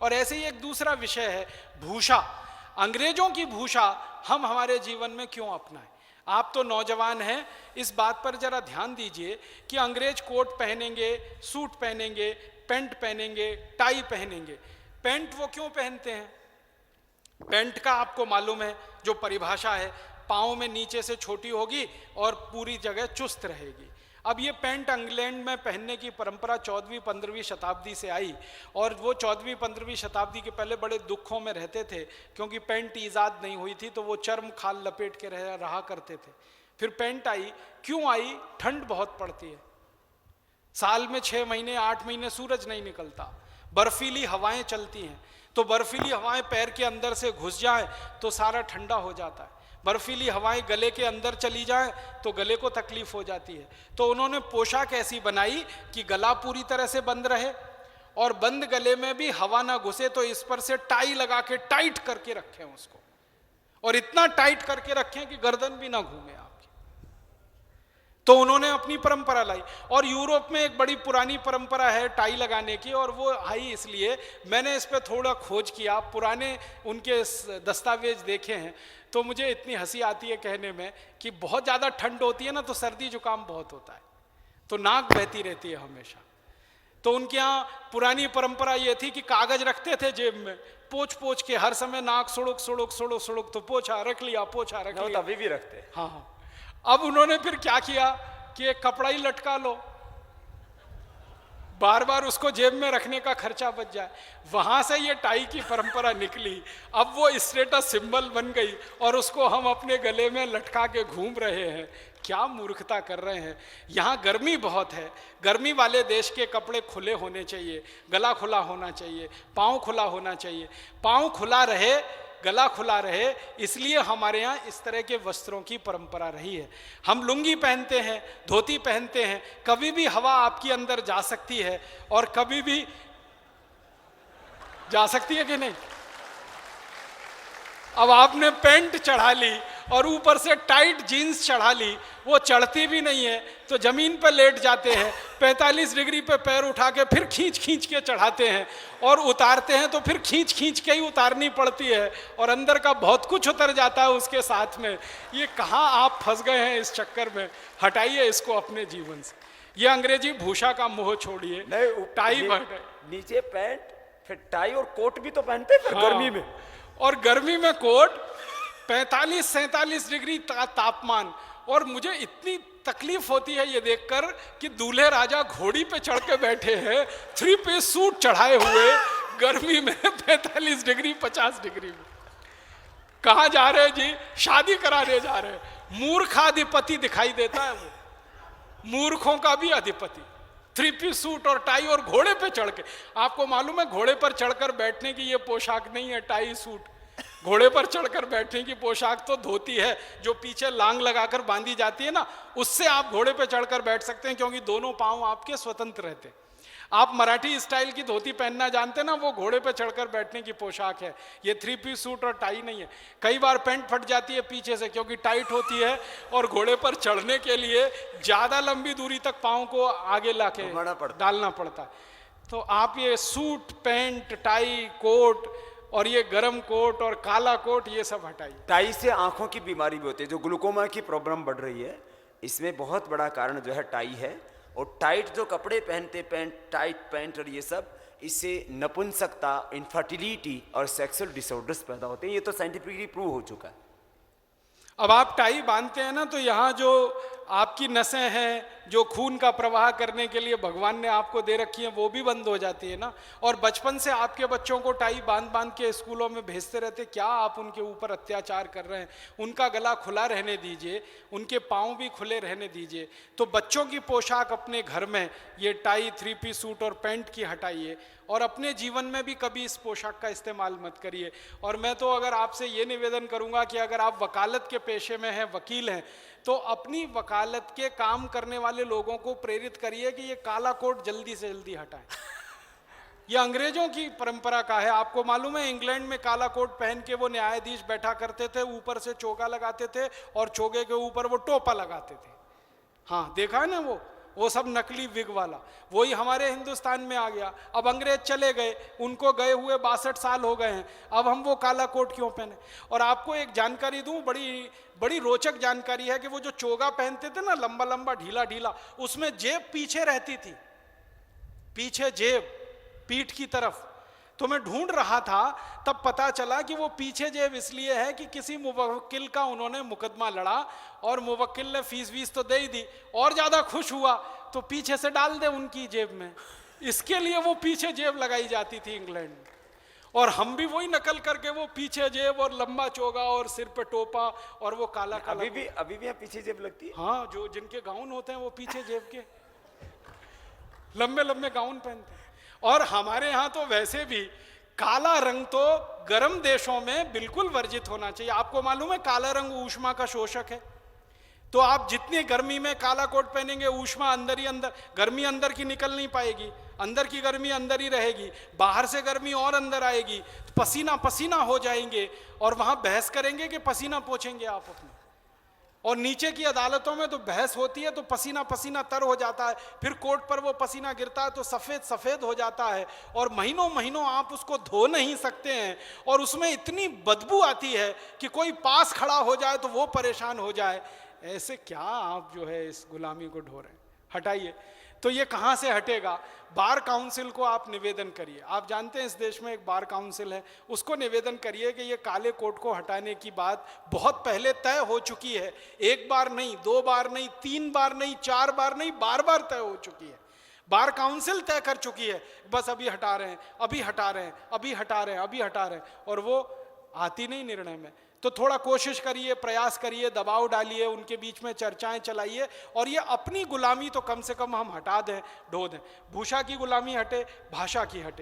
और ऐसे ही एक दूसरा विषय है भूषा। अंग्रेजों की भूषा हम हमारे जीवन में क्यों अपनाएं? आप तो नौजवान हैं, इस बात पर जरा ध्यान दीजिए कि अंग्रेज कोट पहनेंगे, सूट पहनेंगे, पैंट पहनेंगे, टाई पहनेंगे। पैंट वो क्यों पहनते हैं? पैंट का आपको मालूम है जो परिभाषा है, पाँव में नीचे से छोटी होगी और पूरी जगह चुस्त रहेगी। अब ये पैंट इंग्लैंड में पहनने की परंपरा 14वीं-15वीं शताब्दी से आई, और वो 14वीं-15वीं शताब्दी के पहले बड़े दुखों में रहते थे क्योंकि पैंट ईजाद नहीं हुई थी, तो वो चर्म खाल लपेट के रहा करते थे। फिर पैंट आई, क्यों आई? ठंड बहुत पड़ती है, साल में 6 महीने 8 महीने सूरज नहीं निकलता, बर्फीली हवाएं चलती हैं, तो बर्फीली हवाएं पैर के अंदर से घुस जाएं तो सारा ठंडा हो जाता है, बर्फीली हवाएं गले के अंदर चली जाएं तो गले को तकलीफ हो जाती है। तो उन्होंने पोशाक ऐसी बनाई कि गला पूरी तरह से बंद रहे और बंद गले में भी हवा ना घुसे, तो इस पर से टाई लगा के टाइट करके रखें उसको, और इतना टाइट करके रखें कि गर्दन भी ना घूमे आपकी। तो उन्होंने अपनी परंपरा लाई, और यूरोप में एक बड़ी पुरानी परंपरा है टाई लगाने की, और वो आई इसलिए मैंने इस पर थोड़ा खोज किया, पुराने उनके दस्तावेज देखे हैं, तो मुझे इतनी हंसी आती है कहने में कि बहुत ज़्यादा ठंड होती है ना, तो सर्दी जुकाम बहुत होता है, तो नाक बहती रहती है हमेशा। तो उनके यहाँ पुरानी परंपरा ये थी कि कागज रखते थे जेब में, पोंछ पोंछ के हर समय नाक सुड़ुक सुड़ुक सुड़ुक सुड़ुक, तो पोछा रख लिया, पोछा रख लिया, अभी भी रखते। हाँ हाँ। अब उन्होंने फिर क्या किया कि एक कपड़ा ही लटका लो, बार बार उसको जेब में रखने का खर्चा बच जाए। वहां से ये टाई की परंपरा निकली, अब वो स्टेटस सिंबल बन गई और उसको हम अपने गले में लटका के घूम रहे हैं। क्या मूर्खता कर रहे हैं। यहाँ गर्मी बहुत है, गर्मी वाले देश के कपड़े खुले होने चाहिए, गला खुला होना चाहिए, पाँव खुला होना चाहिए, पाँव खुला रहे, गला खुला रहे, इसलिए हमारे यहाँ इस तरह के वस्त्रों की परंपरा रही है। हम लुंगी पहनते हैं, धोती पहनते हैं, कभी भी हवा आपके अंदर जा सकती है और कभी भी जा सकती है कि नहीं। अब आपने पैंट चढ़ा ली और ऊपर से टाइट जीन्स चढ़ा ली, वो चढ़ती भी नहीं है, तो जमीन पर लेट जाते हैं, 45 डिग्री पे पैर उठा के फिर खींच खींच के चढ़ाते हैं, और उतारते हैं तो फिर खींच खींच के ही उतारनी पड़ती है, और अंदर का बहुत कुछ उतर जाता है उसके साथ में। ये कहाँ आप फंस गए हैं इस चक्कर में। हटाइए इसको अपने जीवन से, ये अंग्रेजी भूषा का मोह छोड़िए। टाई नीचे पैंट, फिर टाई और कोट भी तो पहनते हैं फिर गर्मी में, और गर्मी में कोट, 45-47 डिग्री तापमान। और मुझे इतनी तकलीफ होती है ये देखकर कि दूल्हे राजा घोड़ी पे चढ़ के बैठे हैं, 3 पीस सूट चढ़ाए हुए, गर्मी में 45 डिग्री 50 डिग्री में। कहाँ जा रहे हैं जी? शादी कराने जा रहे हैं। मूर्खाधिपति दिखाई देता है वो, मूर्खों का भी अधिपति। 3 पीस सूट और टाई और घोड़े पे चढ़ के। आपको मालूम है घोड़े पर चढ़कर बैठने की ये पोशाक नहीं है टाई सूट। घोड़े पर चढ़कर बैठने की पोशाक तो धोती है, जो पीछे लांग लगाकर बांधी जाती है ना, उससे आप घोड़े पे चढ़कर बैठ सकते हैं, क्योंकि दोनों पांव आपके स्वतंत्र रहते हैं। आप मराठी स्टाइल की धोती पहनना जानते हैं ना, वो घोड़े पे चढ़कर बैठने की पोशाक है। ये 3 पीस सूट और टाई नहीं है। कई बार पैंट फट जाती है पीछे से क्योंकि टाइट होती है, और घोड़े पर चढ़ने के लिए ज्यादा लंबी दूरी तक पाँव को आगे लाके डालना पड़ता है। तो आप ये सूट, पैंट, टाई, कोट और ये गरम कोट और काला कोट, ये सब हटाइए। टाई से आंखों की बीमारी भी होती है, जो ग्लूकोमा की प्रॉब्लम बढ़ रही है, इसमें बहुत बड़ा कारण जो है टाई है। और टाइट जो कपड़े पहनते, पैंट, टाइट पैंट और ये सब, इससे नपुंसकता, इनफर्टिलिटी और सेक्सुअल डिसऑर्डर्स पैदा होते हैं। ये तो साइंटिफिकली प्रूव हो चुका है। अब आप टाई बांधते हैं ना, तो यहाँ जो आपकी नसें हैं, जो खून का प्रवाह करने के लिए भगवान ने आपको दे रखी हैं, वो भी बंद हो जाती है ना। और बचपन से आपके बच्चों को टाई बांध बांध के स्कूलों में भेजते रहते, क्या आप उनके ऊपर अत्याचार कर रहे हैं। उनका गला खुला रहने दीजिए, उनके पाँव भी खुले रहने दीजिए। तो बच्चों की पोशाक अपने घर में ये टाई, 3 पीस सूट और पैंट की हटाइए, और अपने जीवन में भी कभी इस पोशाक का इस्तेमाल मत करिए। और मैं तो अगर आपसे ये निवेदन करूंगा कि अगर आप वकालत के पेशे में हैं, वकील हैं, तो अपनी वकालत के काम करने वाले लोगों को प्रेरित करिए कि ये काला कोट जल्दी से जल्दी हटाएं। ये अंग्रेजों की परंपरा का है। आपको मालूम है इंग्लैंड में काला कोट पहन के वो न्यायाधीश बैठा करते थे, ऊपर से चोगा लगाते थे और चोगे के ऊपर वो टोपा लगाते थे। हाँ देखा है ना, वो वो सब नकली विग वाला, वही हमारे हिंदुस्तान में आ गया। अब अंग्रेज चले गए, उनको गए हुए 62 साल हो गए हैं, अब हम वो काला कोट क्यों पहने? और आपको एक जानकारी दूं, बड़ी बड़ी रोचक जानकारी है कि वो जो चोगा पहनते थे ना, लंबा लंबा ढीला ढीला, उसमें जेब पीछे रहती थी, पीछे जेब पीठ की तरफ। तो मैं ढूंढ रहा था, तब पता चला कि वो पीछे जेब इसलिए है कि किसी मुवक्किल का उन्होंने मुकदमा लड़ा और मुवक्किल ने फीस वीस तो दे ही दी, और ज्यादा खुश हुआ तो पीछे से डाल दे उनकी जेब में, इसके लिए वो पीछे जेब लगाई जाती थी इंग्लैंड में। और हम भी वही नकल करके वो पीछे जेब और लंबा चोगा और सिर पे टोपा और वो काला काला। अभी भी यहाँ पीछे जेब लगती है। हाँ, जो जिनके गाउन होते हैं वो पीछे जेब के लंबे लंबे गाउन पहनते हैं। और हमारे यहाँ तो वैसे भी काला रंग तो गर्म देशों में बिल्कुल वर्जित होना चाहिए। आपको मालूम है काला रंग ऊष्मा का शोषक है, तो आप जितनी गर्मी में काला कोट पहनेंगे ऊष्मा अंदर ही अंदर, गर्मी अंदर की निकल नहीं पाएगी, अंदर की गर्मी अंदर ही रहेगी, बाहर से गर्मी और अंदर आएगी, तो पसीना पसीना हो जाएंगे और वहां बहस करेंगे कि पसीना पोंछेंगे आप अपने। और नीचे की अदालतों में तो बहस होती है तो पसीना पसीना तर हो जाता है, फिर कोर्ट पर वो पसीना गिरता है तो सफेद सफेद हो जाता है, और महीनों महीनों आप उसको धो नहीं सकते हैं, और उसमें इतनी बदबू आती है कि कोई पास खड़ा हो जाए तो वो परेशान हो जाए। ऐसे क्या आप जो है इस गुलामी को ढो रहे हैं? हटाइए। तो ये कहाँ से हटेगा? बार काउंसिल को आप निवेदन करिए। आप जानते हैं इस देश में एक बार काउंसिल है, उसको निवेदन करिए कि ये काले कोट को हटाने की बात बहुत पहले तय हो चुकी है। एक बार नहीं, 2 बार नहीं, 3 बार नहीं, 4 बार नहीं, बार बार तय हो चुकी है। बार काउंसिल तय कर चुकी है, बस अभी हटा रहे हैं, अभी हटा रहे हैं, अभी हटा रहे हैं, अभी हटा रहे हैं, और वो आती नहीं निर्णय में। तो थोड़ा कोशिश करिए, प्रयास करिए, दबाव डालिए, उनके बीच में चर्चाएं चलाइए, और ये अपनी गुलामी तो कम से कम हम हटा दें, ढो दें। भूषा की गुलामी हटे, भाषा की हटे।